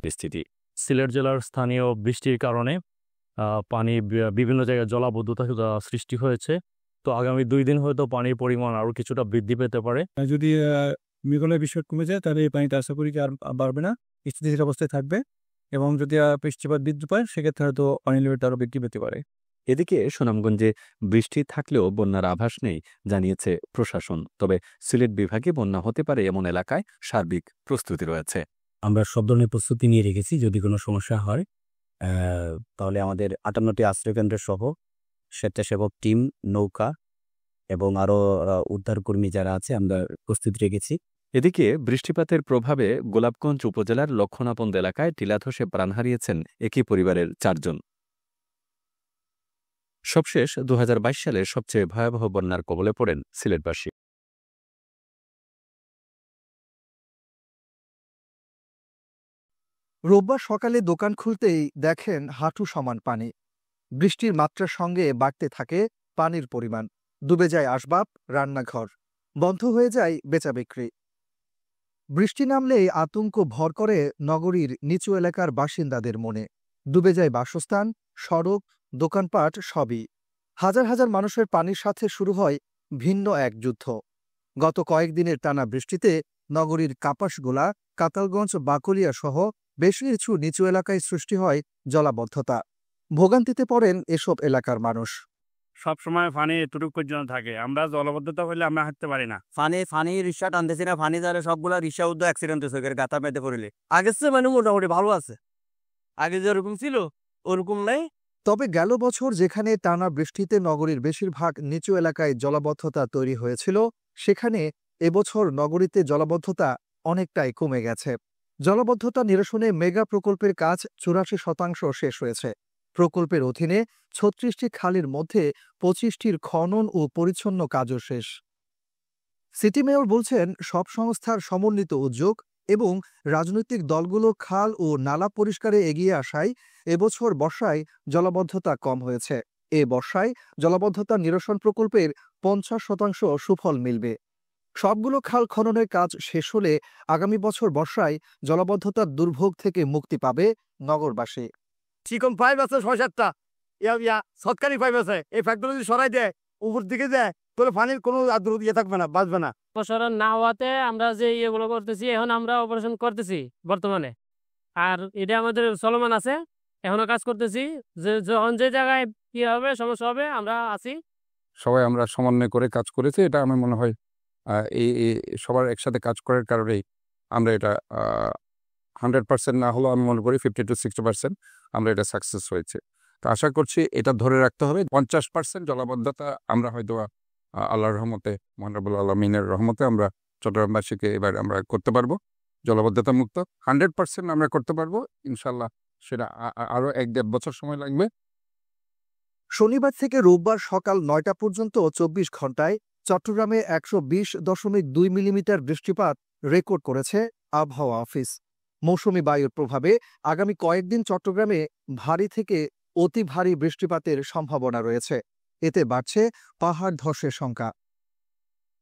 পরিস্থিতি সিলেট জেলার স্থানীয় বৃষ্টির কারণে পানি বিভিন্ন জায়গায় জলাবদ্ধতা সৃষ্টি হয়েছে। তো আগামী 2 দিন হয়তো পানির পরিমাণ আরো কিছুটা বৃদ্ধি পেতে পারে। যদি মেঘালয় বৃষ্টিপাত কমে যায় তাহলে এই পানিটা আশা করি আর বাড়বে না, স্থিতিশীল অবস্থায় থাকবে। এবং যদি বৃষ্টিপাত বৃদ্ধি পায় সেক্ষেত্রে হয়তো পানির লেভেলটা আরও বৃদ্ধি পেতে পারে। এদিকে সুনামগঞ্জে বৃষ্টি থাকলেও বন্যার আভাস নেই জানিয়েছে প্রশাসন। তবে সিলেট বিভাগে বন্যা হতে পারে এমন এলাকায় সার্বিক প্রস্তুতি রয়েছে। আমরা সব ধরনের প্রস্তুতি নিয়ে রেখেছি। যদি কোনো সমস্যা হয় তাহলে আমাদের 58টি আশ্রয়কেন্দ্র সহ স্বেচ্ছাসেবক টিম, নৌকা এবং আরও উদ্ধারকর্মী যারা আছে আমরা প্রস্তুতি রেখেছি। এদিকে বৃষ্টিপাতের প্রভাবে গোলাপগঞ্জ উপজেলার লক্ষণাপন্দ এলাকায় টিলা ধসে প্রাণ হারিয়েছেন একই পরিবারের 4 জন। সবশেষ 2022 সালের সবচেয়ে ভয়াবহ বন্যার কবলে পড়েন সিলেটবাসী। রোববার সকালে দোকান খুলতেই দেখেন হাঁটু সমান পানি। বৃষ্টির মাত্রার সঙ্গে বাড়তে থাকে পানির পরিমাণ। ডুবে যায় আসবাব, রান্নাঘর, বন্ধ হয়ে যায় বেচাবিক্রি। বৃষ্টি নামলেই আতঙ্ক ভর করে নগরীর নিচু এলাকার বাসিন্দাদের মনে। ডুবে যায় বাসস্থান, সড়ক, দোকানপাট সবই। হাজার হাজার মানুষের পানির সাথে শুরু হয় ভিন্ন এক যুদ্ধ। গত কয়েকদিনের টানা বৃষ্টিতে নগরীর কাপাসগোলা, কাতালগঞ্জ, বাকলিয়া সহ বেশ কিছু নিচু এলাকায় সৃষ্টি হয় জলাবদ্ধতা। ভোগান্তিতে পড়েন এসব এলাকার মানুষ। সবসময় পানি এতটুকু পর্যন্ত থাকে, আমরা জলবদ্ধতা হলে আমরা হাঁটতে পারি না। ফানি রিক্সা টানতেছি না, ফানি যারে সবগুলা রিক্সা উদ্যোগ অ্যাক্সিডেন্ট হয়েছে, গাথা পেতে পড়লে। আগের চেয়ে মানে মোটামুটি ভালো আছে, আগে যেরকম ছিল ওরকম নাই। তবে গেল বছর যেখানে টানা বৃষ্টিতে নগরীর বেশিরভাগ নিচু এলাকায় জলাবদ্ধতা তৈরি হয়েছিল, সেখানে এবছর নগরীতে জলাবদ্ধতা অনেকটাই কমে গেছে। জলাবদ্ধতা নিরসনে মেগা প্রকল্পের কাজ 84% শেষ হয়েছে। প্রকল্পের অধীনে 36টি খালের মধ্যে 25টির খনন ও পরিচ্ছন্ন কাজও শেষ। সিটি মেয়র বলছেন, সব সংস্থার সমন্বিত উদ্যোগ এবং রাজনৈতিক দলগুলো খাল ও নালা পরিষ্কারে এগিয়ে আসায় এবছর বর্ষায় জলাবদ্ধতা কম হয়েছে। এ বর্ষায় জলাবদ্ধতা নিরসন প্রকল্পের 50% সুফল মিলবে। সবগুলো খাল খননের কাজ শেষ হলে আগামী বছর বর্ষায় জলাবদ্ধতার দুর্ভোগ থেকে মুক্তি পাবে নগরবাসী। চিকন পাইপ আছে 6-7টা, সরকারি পাইপ আছে, এই পাইপগুলো যদি সরাই দেয় উপর দিকে দেয় তাহলে পানির কোনো থাকবে না, বাঁচবে না। বছর না হওয়াতে আমরা যে ইয়েগুলো করতেছি, এখন আমরা অপারেশন করতেছি বর্তমানে, আর এটা আমাদের চলমান আছে, এখনো কাজ করতেছি। যে যখন যে জায়গায় কি হবে সমস্যা হবে আমরা আছি। সবাই আমরা সমন্বয় করে কাজ করেছি। এটা আমার মনে হয় এই সবার একসাথে কাজ করার কারণেই আমরা এটা 100% না হলেও আমি মনে করি 50 to 60% আমরা এটা সাকসেস হয়েছে। তো আশা করছি এটা ধরে রাখতে হবে। 50% জলাবদ্ধতা আমরা হয়তো আল্লাহর রহমতে, মহানরবুল আলমিনের রহমতে আমরা চট্টগ্রামবাসীকে এবার আমরা করতে পারবো জলাবদ্ধতা মুক্ত। 100% আমরা করতে পারবো ইনশাল্লাহ। সেটা আরো 1-1.5 বছর সময় লাগবে। শনিবার থেকে রোববার সকাল 9টা পর্যন্ত 24 ঘন্টায় চট্টগ্রামে 120.2 মিলিমিটার বৃষ্টিপাত রেকর্ড করেছে আবহাওয়া অফিস। মৌসুমি বায়ুর প্রভাবে আগামী কয়েকদিন চট্টগ্রামে ভারী থেকে অতি ভারী বৃষ্টিপাতের সম্ভাবনা রয়েছে। এতে বাড়ছে পাহাড় ধসের শঙ্কা।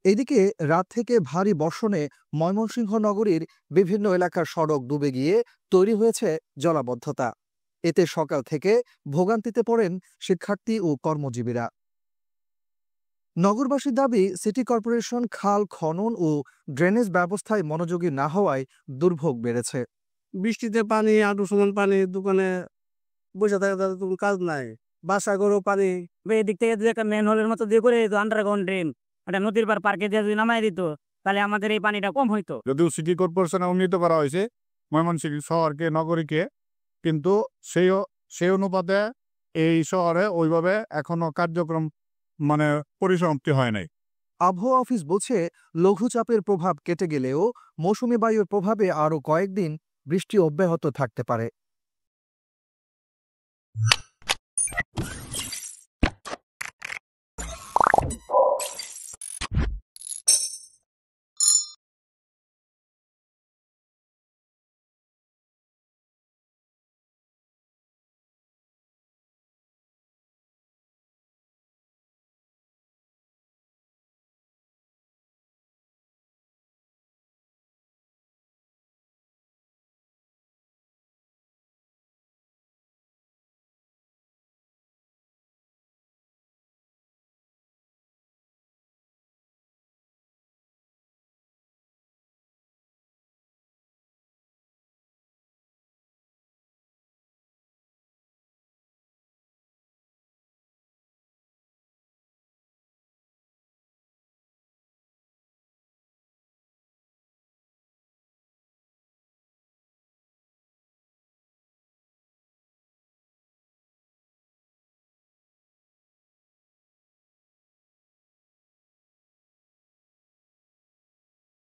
এদিকে রাত থেকে ভারী বর্ষণে ময়মনসিংহ নগরীর বিভিন্ন এলাকার সড়ক ডুবে গিয়ে তৈরি হয়েছে জলাবদ্ধতা। এতে সকাল থেকে ভোগান্তিতে পড়েন শিক্ষার্থী ও কর্মজীবীরা। নগরবাসীর দাবি, সিটি কর্পোরেশন খাল খনন ও ড্রেনেজ ব্যবস্থায় মনোযোগী না হওয়ায় দুর্ভোগ বেড়েছে। বৃষ্টিতে পানি, আঁটু সমান পানি, দোকানে বসে থাকে তাদের কোনো কাজ নাই, বাসা গরু পানি। এদিক থেকে যদি একটা মেন হোলের মতো দিয়ে করে দিত আন্ডারগ্রাউন্ড ড্রেন, একটা নদীর পার পার্কে দিয়ে যদি নামাই দিত তাহলে আমাদের এই পানিটা কম হইতো। যদিও সিটি কর্পোরেশনে উন্নীত করা হয়েছে ময়মনসিংহ শহরকে, নগরীকে, কিন্তু সেই অনুপাতে এই শহরে ওইভাবে এখনো কার্যক্রম পরিসমাপ্তি হয় নাই। আবহাওয়া অফিস বলছে, লঘুচাপের প্রভাব কেটে গেলেও মৌসুমি বায়ুর প্রভাবে আরও কয়েকদিন বৃষ্টি অব্যাহত থাকতে পারে।